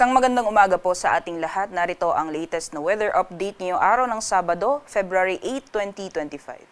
Isang magandang umaga po sa ating lahat. Narito ang latest na weather update ngayong araw ng Sabado, February 8, 2025.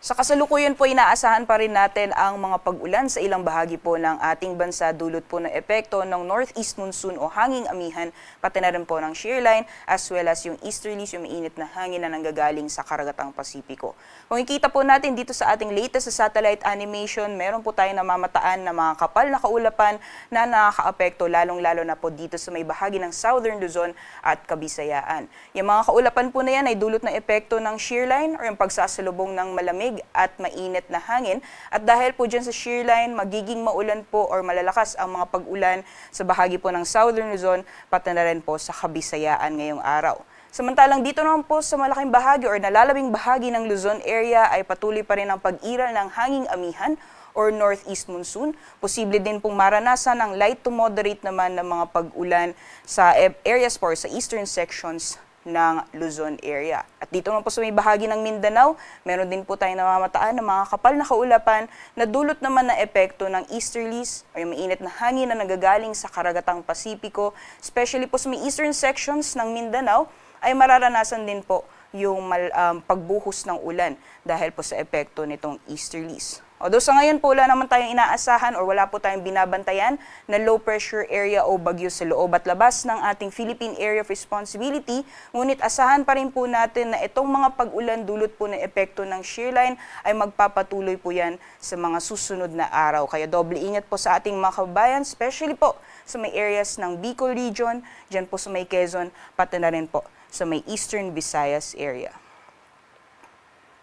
Sa kasalukuyan po, inaasahan pa rin natin ang mga pag-ulan sa ilang bahagi po ng ating bansa dulot po ng epekto ng northeast monsoon o hanging amihan, pati na rin po ng shear line as well as yung easterlies, yung mainit na hangin na nanggagaling sa karagatang Pasipiko. Kung ikita po natin dito sa ating latest sa satellite animation, meron po tayong namamataan na mga kapal na kaulapan na nakaka-apekto lalong-lalo na po dito sa may bahagi ng Southern Luzon at Kabisayaan. Yung mga kaulapan po na yan ay dulot ng epekto ng shear line o yung pagsasalubong ng malamig at mainit na hangin, at dahil po dyan sa shear line, magiging maulan po or malalakas ang mga pag-ulan sa bahagi po ng Southern Luzon, pati na rin po sa Kabisayaan ngayong araw. Samantalang dito naman po sa malaking bahagi or nalalabing bahagi ng Luzon area ay patuloy pa rin ang pag-iral ng hanging amihan or northeast monsoon. Posible din pong maranasan ng light to moderate naman ng mga pag-ulan sa areas po sa eastern sections ng Luzon area. At dito naman po sa may bahagi ng Mindanao, meron din po tayong namamataan ng mga kapal na kaulapan na dulot naman na epekto ng easterlies o yung mainit na hangin na nagagaling sa karagatang Pasipiko, especially po sa may eastern sections ng Mindanao, ay mararanasan din po yung pagbuhos ng ulan dahil po sa epekto nitong easterlies. Although sa ngayon po wala naman tayong inaasahan or wala po tayong binabantayan na low pressure area o bagyo sa loob at labas ng ating Philippine Area of Responsibility, ngunit asahan pa rin po natin na itong mga pag-ulan dulot po ng epekto ng shear line ay magpapatuloy po yan sa mga susunod na araw. Kaya doble ingat po sa ating mga kababayan, especially po sa may areas ng Bicol region, dyan po sa may Quezon, pati na rin po sa may Eastern Visayas area.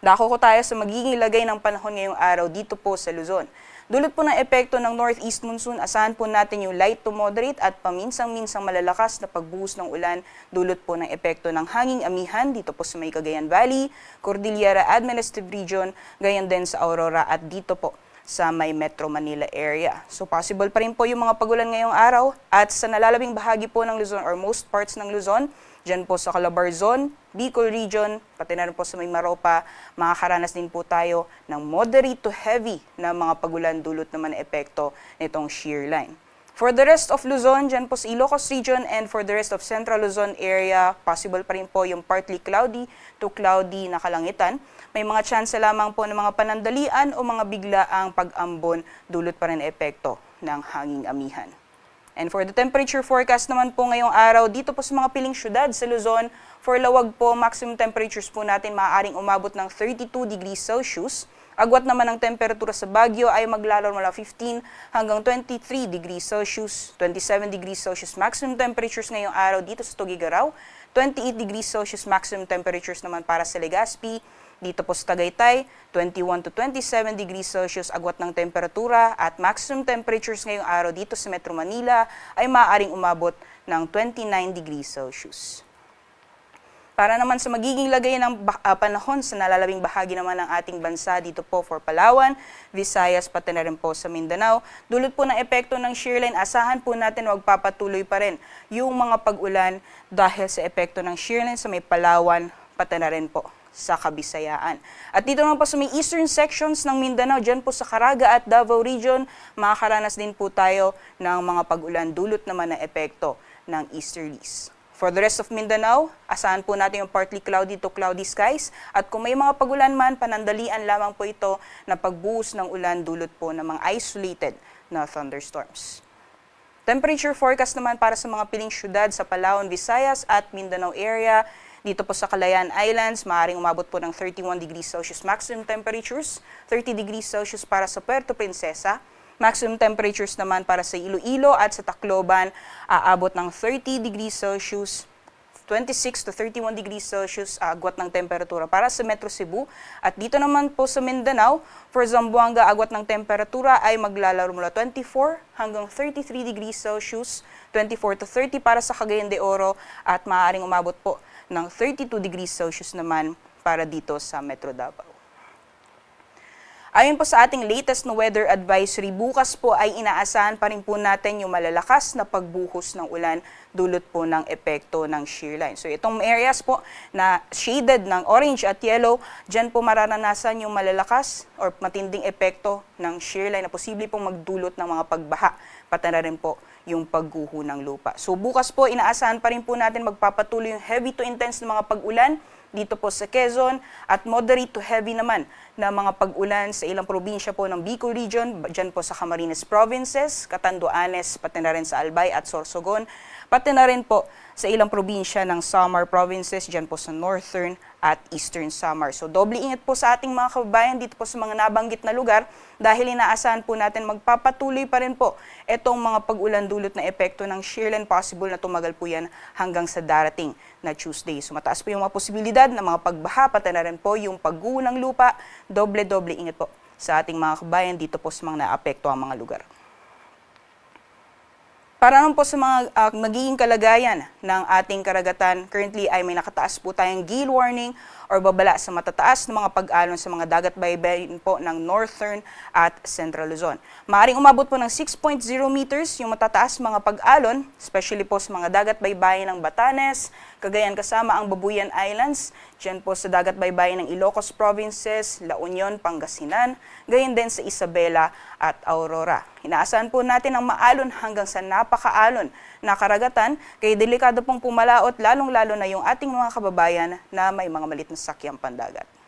Dako ko tayo sa magiging lagay ng panahon ngayong araw dito po sa Luzon. Dulot po ng epekto ng northeast monsoon, asahan po natin yung light to moderate at paminsang-minsang malalakas na pagbuhos ng ulan. Dulot po ng epekto ng hanging amihan dito po sa may Cagayan Valley, Cordillera Administrative Region, gayon din sa Aurora at dito po sa may Metro Manila area. So possible pa rin po yung mga pagulan ngayong araw at sa nalalabing bahagi po ng Luzon or most parts ng Luzon, dyan po sa Calabarzon, Bicol Region, pati na rin po sa may Maropa, makakaranas din po tayo ng moderate to heavy na mga pagulan dulot naman na epekto nitong shear line. For the rest of Luzon, dyan po sa Ilocos Region and for the rest of Central Luzon area, possible pa rin po yung partly cloudy to cloudy na kalangitan. May mga chance lamang po ng mga panandalian o mga biglaang pag-ambon dulot pa rin epekto ng hanging amihan. And for the temperature forecast naman po ngayong araw, dito po sa mga piling syudad sa Luzon, for Lawag po, maximum temperatures po natin maaaring umabot ng 32 degrees Celsius. Agwat naman ng temperatura sa Baguio ay maglalaro mula 15 hanggang 23 degrees Celsius, 27 degrees Celsius maximum temperatures ngayong araw dito sa Tuguegarao, 28 degrees Celsius maximum temperatures naman para sa Legazpi. Dito po sa Tagaytay, 21 to 27 degrees Celsius agwat ng temperatura at maximum temperatures ngayong araw dito sa Metro Manila ay maaaring umabot ng 29 degrees Celsius. Para naman sa magiging lagay ng panahon sa nalalabing bahagi naman ng ating bansa dito po for Palawan, Visayas, pati na rin po sa Mindanao, dulot po ng epekto ng shear line, asahan po natin magpapatuloy pa rin yung mga pag-ulan dahil sa epekto ng shear line sa may Palawan, pati na rin po sa Kabisayaan. At dito naman po sa may eastern sections ng Mindanao, dyan po sa Caraga at Davao Region, makakaranas din po tayo ng mga pag-ulan dulot naman ng epekto ng easterlies. For the rest of Mindanao, asahan po natin yung partly cloudy to cloudy skies at kung may mga pag-ulan man, panandalian lamang po ito na pagbuhos ng ulan dulot po ng mga isolated na thunderstorms. Temperature forecast naman para sa mga piling syudad sa Palawan, Visayas at Mindanao area. Dito po sa Calayan Islands, maaaring umabot po ng 31 degrees Celsius maximum temperatures, 30 degrees Celsius para sa Puerto Princesa. Maximum temperatures naman para sa Iloilo at sa Tacloban, aabot ng 30 degrees Celsius, 26 to 31 degrees Celsius agwat ng temperatura para sa Metro Cebu. At dito naman po sa Mindanao, for Zamboanga, agwat ng temperatura ay maglalaro mula 24 hanggang 33 degrees Celsius, 24 to 30 para sa Cagayan de Oro at maaaring umabot po ng 32 degrees Celsius naman para dito sa Metro Davao. Ayon po sa ating latest na weather advisory, bukas po ay inaasahan pa rin po natin yung malalakas na pagbuhos ng ulan dulot po ng epekto ng shear line. So itong areas po na shaded ng orange at yellow, dyan po mararanasan yung malalakas or matinding epekto ng shear line na posible pong magdulot ng mga pagbaha, pati na rin po yung pagguho ng lupa. So bukas po, inaasahan pa rin po natin magpapatuloy yung heavy to intense na mga pag-ulan dito po sa Quezon at moderate to heavy naman na mga pag-ulan sa ilang probinsya po ng Bicol Region, dyan po sa Camarines Provinces, Catanduanes, pati na rin sa Albay at Sorsogon, pati na rin po sa ilang probinsya ng Samar Provinces, dyan po sa Northern at Eastern Samar. So doble ingat po sa ating mga kababayan dito po sa mga nabanggit na lugar dahil inaasahan po natin magpapatuloy pa rin po itong mga pag-ulan dulot na epekto ng shearline, possible na tumagal po yan hanggang sa darating na Tuesday. So mataas po yung mga posibilidad na mga pagbaha, pati na rin po yung pagguho ng lupa, doble-doble ingat po sa ating mga kababayan dito po sa mga naapekto ang mga lugar. Para naman po sa mga magiging kalagayan ng ating karagatan, currently ay may nakataas po tayong gale warning or babala sa matataas na mga pag-alon sa mga dagat baybayin po ng Northern at Central Luzon. Maaaring umabot po ng 6.0 meters yung matataas mga pag-alon, especially po sa mga dagat baybayin ng Batanes, Cagayan kasama ang Babuyan Islands, dyan po sa dagat baybayin ng Ilocos Provinces, La Union, Pangasinan, gayon din sa Isabela at Aurora. Inaasahan po natin ang maalon hanggang sa napakaalon na karagatan, kaya delikado pong pumalaot lalong-lalo na yung ating mga kababayan na may mga malit na sakyang pandagat.